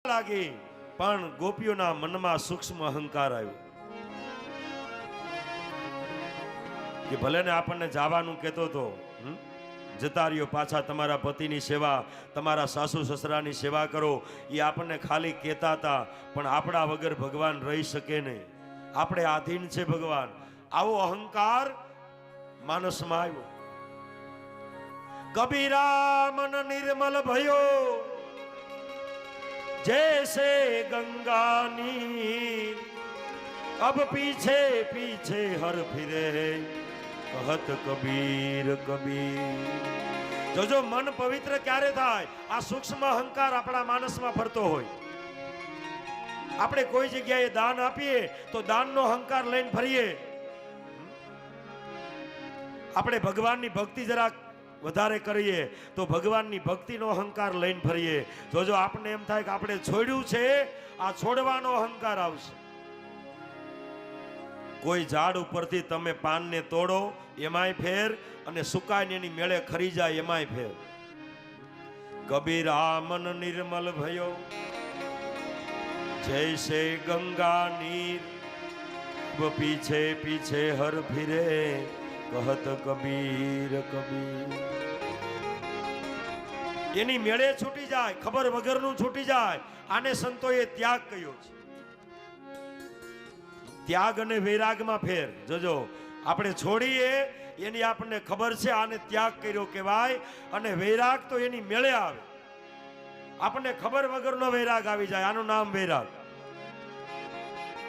લાગી પણ ગોપીઓના મનમાં સૂક્ષ્મ અહંકાર આવ્યો કે ભલે ને આપણને જવાનું કહેતો હતો, જતા રહ્યો, પાછા તમારા પતિની સેવા, તમારા સાસુ સસરાની સેવા કરો, એ આપણને ખાલી કહેતા હતા, પણ આપણા વગર ભગવાન રહી શકે નહીં, આપણે આધીન છે ભગવાન. આવો અહંકાર માનસમાં આવ્યો. કબીરા મન નિર્મલ ભયો जैसे गंगा नीर, अब पीछे पीछे हर फिरे कहत कबीर कबीर. जो मन पवित्र क्यारे थाय, आ सूक्ष्म अहंकार अपना मानसમાં ફરતો હોય. આપણે કોઈ જગ્યાએ દાન આપીએ તો દાનનો અહંકાર લઈને ફરીએ. આપણે ભગવાનની ભક્તિ જરાક વધારે કરીએ તો ભગવાનની ભક્તિનો અહંકાર લઈને ફરીએ. જોજો આપણને એમ થાય કે આપણે છોડ્યું છે, આ છોડવાનો અહંકાર આવશે. કોઈ ઝાડ ઉપરથી તમે પાનને તોડો એમાંય ફેર, અને સુકાઈને એની મેળે ખરી જાય એમાંય ફેર. કબીરા મન નિર્મલ ભયો જૈસે ગંગા નીર, પીછે પીછે હર ફિરે કહત કબીર કબીર. એની મેળે છૂટી જાય, ખબર વગરનું છૂટી જાય. આને સંતોએ ત્યાગ કહ્યો છે. ત્યાગ અને વૈરાગમાં ફેર. જોજો આપણે છોડીએ એની આપણને ખબર છે, આને ત્યાગ કર્યો કહેવાય, અને વૈરાગ તો એની મેળે આવે. આપણને ખબર વગરનો વૈરાગ આવી જાય, આનું નામ વૈરાગ.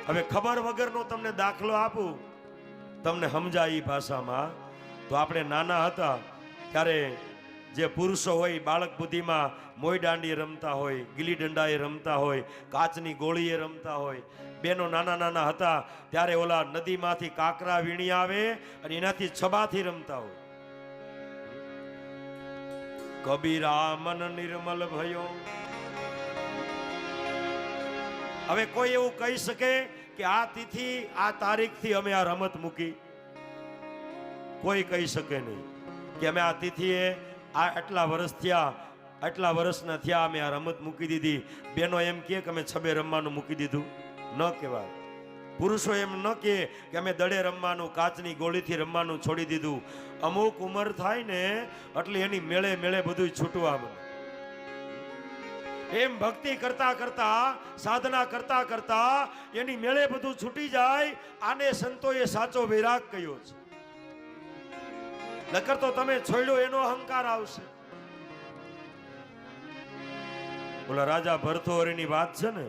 હવે ખબર વગરનો તમને દાખલો આપું, તમને સમજાય એ ભાષામાં. તો આપણે નાના હતા ત્યારે જે પુરુષો હોય બાળક બુદ્ધિમાં મોઈ દાંડી રમતા હોય, ગીલી દંડાએ રમતા હોય, કાચની ગોળીએ રમતા હોય. બેનો નાના નાના હતા ત્યારે ઓલા નદીમાંથી કાકરા વીણી આવે અને એનાથી છબાથી રમતા હોય. કબીરા મન નિર્મલ ભયો. હવે કોઈ એવું કહી શકે કે આ તિથિ આ તારીખથી અમે આ રમત મૂકી? કોઈ કહી શકે નહીં કે અમે આ તિથિએ આ આટલા વર્ષ થયા, આટલા વર્ષના થયા અમે આ રમત મૂકી દીધી. બેનો એમ કહે કે અમે છબે રમવાનું મૂકી દીધું, ન કહેવાય. પુરુષો એમ ન કહે કે અમે દડે રમવાનું, કાચની ગોળીથી રમવાનું છોડી દીધું. અમુક ઉંમર થાય ને એટલે એની મેળે મેળે બધું છૂટવા મળે. એમ ભક્તિ કરતા કરતા, સાધના કરતા કરતા એની મેળે બધું છૂટી જાય. આને સંતોએ સાચો વૈરાગ કહ્યો છે. નકર તો તમે છોડ્યો એનો અહંકાર આવશે. ઓલા રાજા ભરથોહરીની વાત છે ને,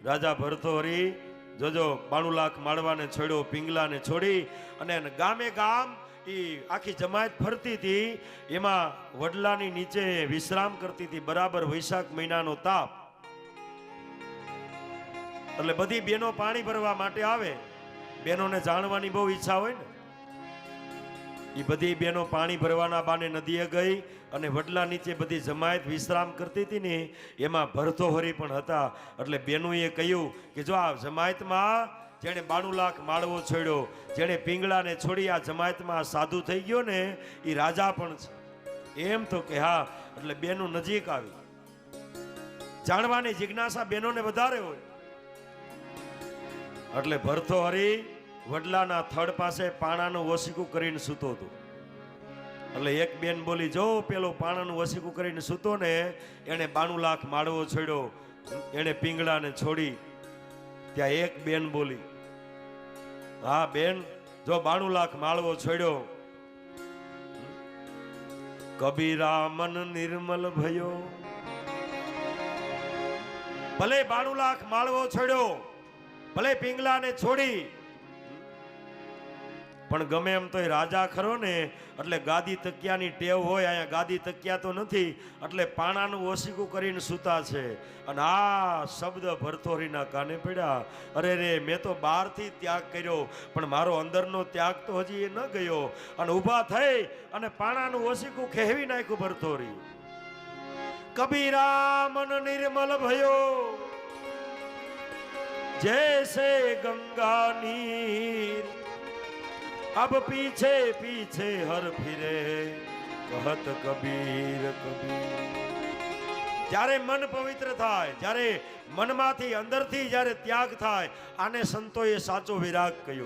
રાજા ભરથોહરી જોજો 92 લાખ માળવાને છોડ્યો, પિંગલાને છોડી, અને ગામે ગામ ઈ આખી જમાયત ફરતી હતી. એમાં વડલાની નીચે વિશ્રામ કરતી હતી. બરાબર વૈશાખ મહિનાનો તાપ, એટલે બધી બેનો પાણી ભરવા માટે આવે. બેનોને જાણવાની બહુ ઈચ્છા હોય ને, એ બધી બેનો પાણી ભરવાના બાને નદીએ ગઈ, અને વડલા નીચે બધી જમાયત વિશ્રામ કરતી હતી ને એમાં ભરથોહરી પણ હતા. એટલે બેનોએ કહ્યું કે જો આ જમાયતમાં જેણે 92 લાખ માળવો છોડ્યો, જેણે પિંગળાને છોડી આ જમાયતમાં સાધુ થઈ ગયો ને, એ રાજા પણ છે. એમ તો કે હા. એટલે બેનો નજીક આવી. જાણવાની જિજ્ઞાસા બેનોને વધારે હોય. એટલે ભરથોહરી વડલાના થડ પાસે પાણાનું વસીકું કરીને સૂતો હતો. એટલે એક બેન બોલી, જો પેલો પાણાનું વસીકું કરીને સૂતો ને, એને 92 લાખ માળવો છોડ્યો, એને પિંગળાને છોડી. ત્યાં એક બેન બોલી, હા બેન, જો 92 લાખ માળવો છોડ્યો. કબીરા મન નિર્મલ ભયો. ભલે 92 લાખ માળવો છોડ્યો, ભલે પિંગલાને છોડી, પણ ગમે એમ તો રાજા ખરો ને, એટલે ગાદી તકિયાની ટેવ હોય. અહીંયા ગાદી તકિયા તો નથી, એટલે પાણાનું ઓસીકું કરીને સૂતા છે. અને આ શબ્દ ભરથોહરીના કાને પડ્યા. અરે રે, મેં તો બહારથી ત્યાગ કર્યો, પણ મારો અંદરનો ત્યાગ તો હજી એ ન ગયો. અને ઊભા થઈ અને પાણાનું ઓસીકું ખેવી નાખ્યું ભરથોહરી. કબીરા મન નિર્મલ ભયો જૈસે ગંગા નીર, अब पीछे पीछे हर फिरे कहत कबीर कबीर. જ્યારે મન પવિત્ર થાય, જ્યારે મનમાંથી અંદરથી જ્યારે ત્યાગ થાય, આને સંતોએ સાચો વિરાગ કહ્યો.